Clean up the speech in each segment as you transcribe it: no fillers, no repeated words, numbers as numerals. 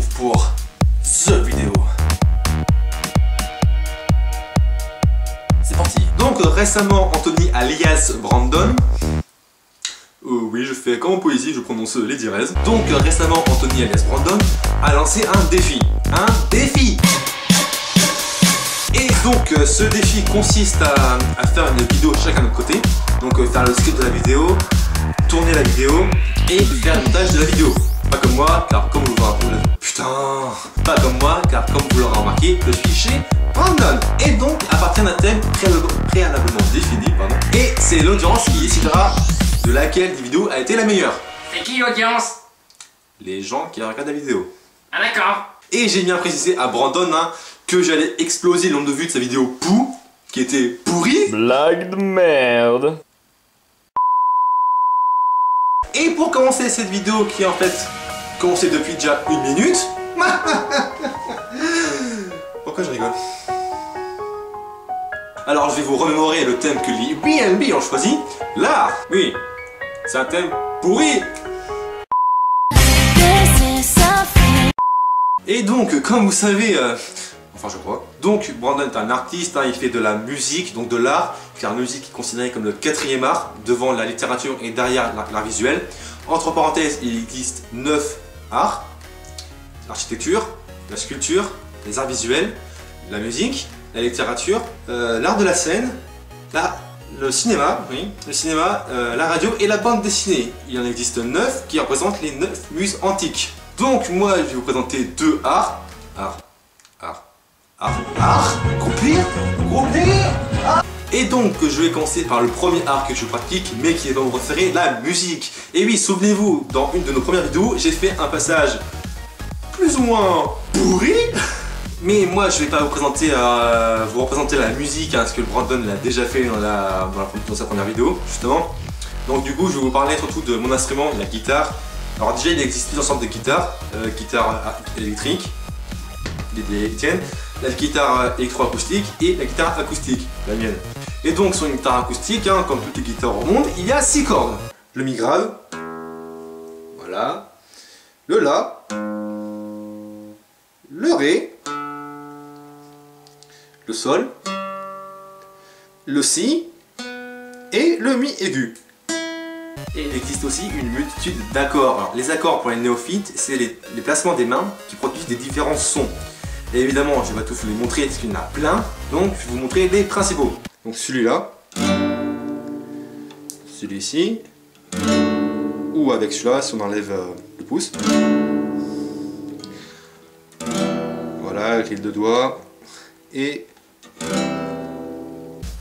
retrouve pour The Vidéo. C'est parti. Donc récemment, Anthony alias Brandon, oui je fais comme en poésie, je prononce les dièses. Donc récemment, Anthony alias Brandon a lancé un défi. Un défi. Et donc ce défi consiste à faire une vidéo chacun de notre côté. Donc faire le script de la vidéo, tourner la vidéo et faire le montage de la vidéo. Pas comme moi, car comme vous l'aurez pas comme moi, car comme vous l'aurez remarqué, je suis chez Brandon. Et donc à partir d'un thème préalablement défini, et c'est l'audience qui décidera de laquelle des vidéos a été la meilleure. C'est qui l'audience? Les gens qui regardent la vidéo. Ah d'accord. Et j'ai bien précisé à Brandon que j'allais exploser le nombre de vues de sa vidéo qui était pourrie. Blague de merde. Et pour commencer cette vidéo qui est en fait commencée depuis déjà 1 minute. Pourquoi je rigole? Alors je vais vous remémorer le thème que les BNB ont choisi. L'art. Oui, c'est un thème pourri. Et donc, comme vous savez, enfin je crois, donc Brandon est un artiste, il fait de la musique, donc de l'art, car la musique est considérée comme le 4e art, devant la littérature et derrière l'art visuel. Entre parenthèses, il existe 9 arts: l'architecture, la sculpture, les arts visuels, la musique, la littérature, l'art de la scène, le cinéma, la radio et la bande dessinée. Il en existe 9 qui représentent les 9 muses antiques. Donc moi je vais vous présenter 2 arts. Et donc je vais commencer par le premier art que je pratique, mais qui est dans mon préféré, la musique. Et oui, souvenez-vous, dans une de nos premières vidéos, j'ai fait un passage plus ou moins pourri. Mais moi je vais pas vous représenter la musique, parce que Brandon l'a déjà fait dans sa première vidéo, justement. Donc du coup je vais vous parler surtout de mon instrument, la guitare. Alors déjà il existe plusieurs sortes de guitares, guitare électrique, les tiennes, la guitare électroacoustique et la guitare acoustique, la mienne. Et donc sur une guitare acoustique, comme toutes les guitares au monde, il y a 6 cordes. Le mi grave, voilà, le la, le ré, le sol, le si et le mi aigu. Et il existe aussi une multitude d'accords. Alors les accords pour les néophytes, c'est les placements des mains qui produisent des différents sons. Et évidemment, je vais pas tous vous les montrer parce qu'il y en a plein, donc je vais vous montrer les principaux. Donc celui-là, celui-ci, ou avec celui-là si on enlève le pouce. Voilà, avec les 2 doigts. Et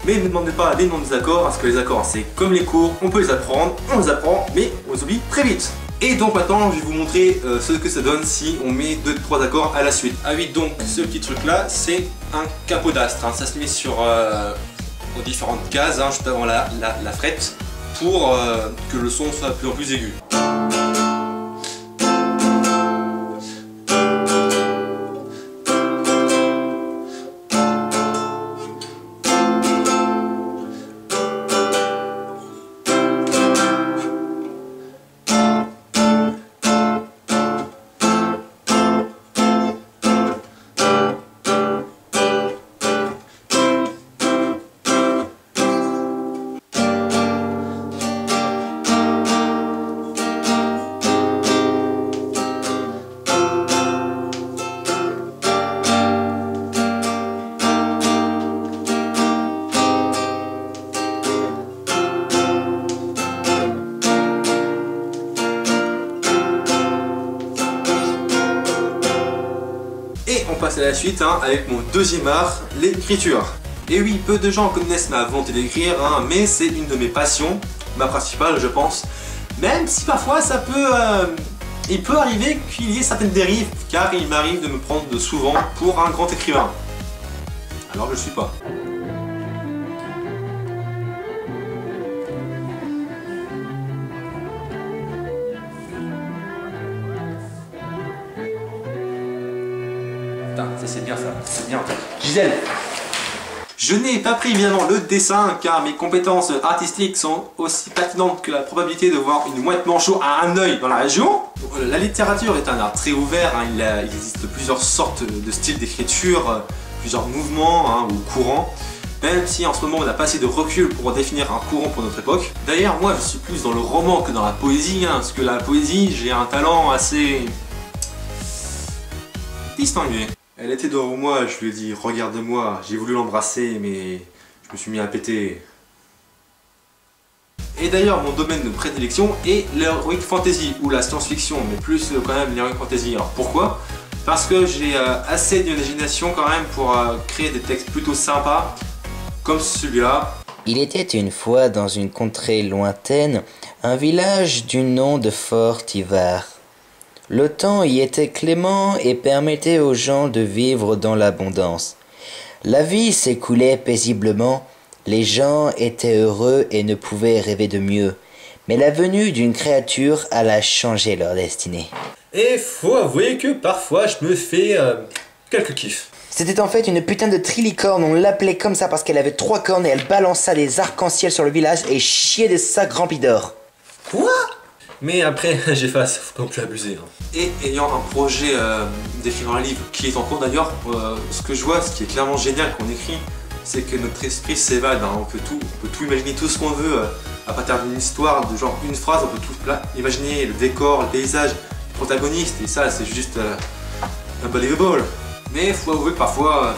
mais ne me demandez pas les noms des accords, parce que les accords c'est comme les cours, on peut les apprendre, on les apprend, mais on les oublie très vite. Et donc maintenant je vais vous montrer ce que ça donne si on met 2-3 accords à la suite. Ah oui, donc ce petit truc là c'est un capodastre, ça se met sur aux différentes cases, juste avant la frette, pour que le son soit de plus en plus aigu. On passe à la suite avec mon deuxième art, l'écriture. Et oui, peu de gens connaissent ma volonté d'écrire, mais c'est une de mes passions, ma principale je pense. Même si parfois ça peut, il peut arriver qu'il y ait certaines dérives, car il m'arrive de me prendre souvent pour un grand écrivain. Alors je le suis pas. Putain, c'est bien ça, c'est bien. Gisèle! Je n'ai pas pris évidemment le dessin car mes compétences artistiques sont aussi pertinentes que la probabilité de voir une mouette manchot à un œil dans la région. Donc La littérature est un art très ouvert, hein. Il existe plusieurs sortes de styles d'écriture, plusieurs mouvements, hein, ou courants, même si en ce moment on n'a pas assez de recul pour définir un courant pour notre époque. D'ailleurs moi je suis plus dans le roman que dans la poésie, hein, parce que la poésie j'ai un talent assez distingué. Elle était devant moi, je lui ai dit regarde-moi, j'ai voulu l'embrasser mais je me suis mis à péter. Et d'ailleurs mon domaine de prédilection est l'heroic fantasy ou la science-fiction, mais plus quand même l'heroic fantasy. Alors pourquoi? Parce que j'ai assez d'imagination quand même pour créer des textes plutôt sympas, comme celui-là. Il était une fois dans une contrée lointaine, un village du nom de Fort Ivar. Le temps y était clément et permettait aux gens de vivre dans l'abondance. La vie s'écoulait paisiblement, les gens étaient heureux et ne pouvaient rêver de mieux. Mais la venue d'une créature alla changer leur destinée. Et faut avouer que parfois je me fais quelques kiffs. C'était en fait une putain de trilicorne, on l'appelait comme ça parce qu'elle avait 3 cornes et elle balança des arcs-en-ciel sur le village et chiait des sacs remplis d'or. Quoi? Mais après, j'efface, faut pas non plus abuser. Hein. Et ayant un projet d'écrire un livre qui est en cours d'ailleurs, ce que je vois, ce qui est clairement génial qu'on écrit, c'est que notre esprit s'évade, hein. On peut tout imaginer, tout ce qu'on veut, à partir d'une histoire, de genre une phrase, on peut tout là, imaginer le décor, le paysage, le protagoniste, et ça c'est juste unbelievable. Mais faut avouer que parfois,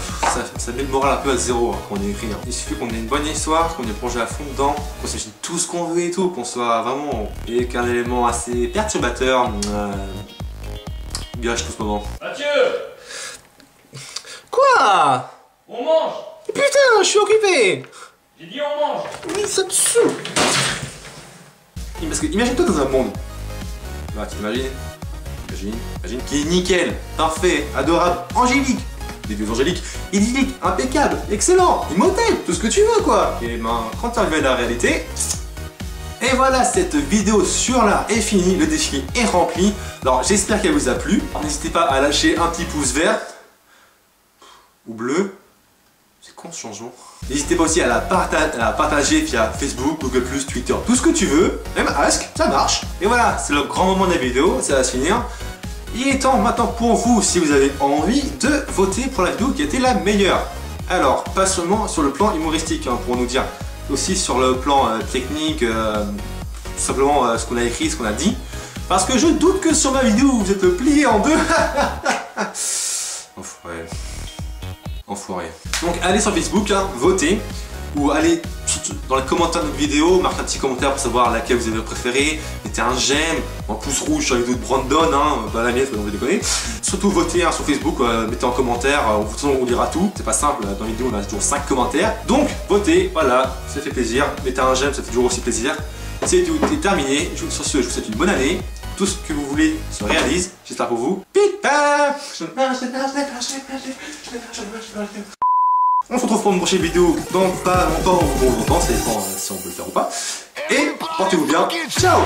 ça met le moral un peu à zéro hein, quand on écrit. Hein. Il suffit qu'on ait une bonne histoire, qu'on ait plongé à fond dedans, qu'on s'imagine tout ce qu'on veut et tout, qu'on soit vraiment... Et qu'un élément assez perturbateur gâche tout ce moment. Mathieu, Quoi? on mange. Putain, je suis occupé. J'ai dit on mange. Mais ça te saoule. Parce que imagine-toi dans un monde. Là, tu t'imagines? Imagine, qui est nickel, parfait, adorable, angélique, des dieux angéliques, idyllique, impeccable, excellent, immortel, tout ce que tu veux quoi. Et ben, quand tu arrives à la réalité, et voilà, cette vidéo sur l'art est finie, le défi est rempli. Alors j'espère qu'elle vous a plu. N'hésitez pas à lâcher un petit pouce vert ou bleu. C'est con ce changement. N'hésitez pas aussi à la partager via Facebook, Google+, Twitter, tout ce que tu veux, même Ask, ça marche. Et voilà, c'est le grand moment de la vidéo, ça va se finir. Il est temps maintenant pour vous, si vous avez envie, de voter pour la vidéo qui était la meilleure. Alors, pas seulement sur le plan humoristique, hein, pour nous dire, aussi sur le plan technique, tout simplement ce qu'on a écrit, ce qu'on a dit. Parce que je doute que sur ma vidéo, vous êtes plié en deux. Enfoiré. Enfoiré. Donc allez sur Facebook, hein, votez, ou allez dans les commentaires de notre vidéo, marquez un petit commentaire pour savoir laquelle vous avez préféré, mettez un j'aime, un pouce rouge sur la vidéo de Brandon, hein, pas la mienne, faut pas déconner. Surtout votez hein, sur Facebook, mettez en commentaire, on lira tout, c'est pas simple, dans la vidéo on a toujours 5 commentaires. Donc votez, voilà, ça fait plaisir, mettez un j'aime, ça fait toujours aussi plaisir. Cette vidéo est terminée, sur ce je vous souhaite une bonne année, tout ce que vous voulez se réalise, j'espère pour vous. On se retrouve pour une prochaine vidéo dans pas longtemps ou bon longtemps, ça dépend si on peut le faire ou pas. Et portez-vous bien, ciao!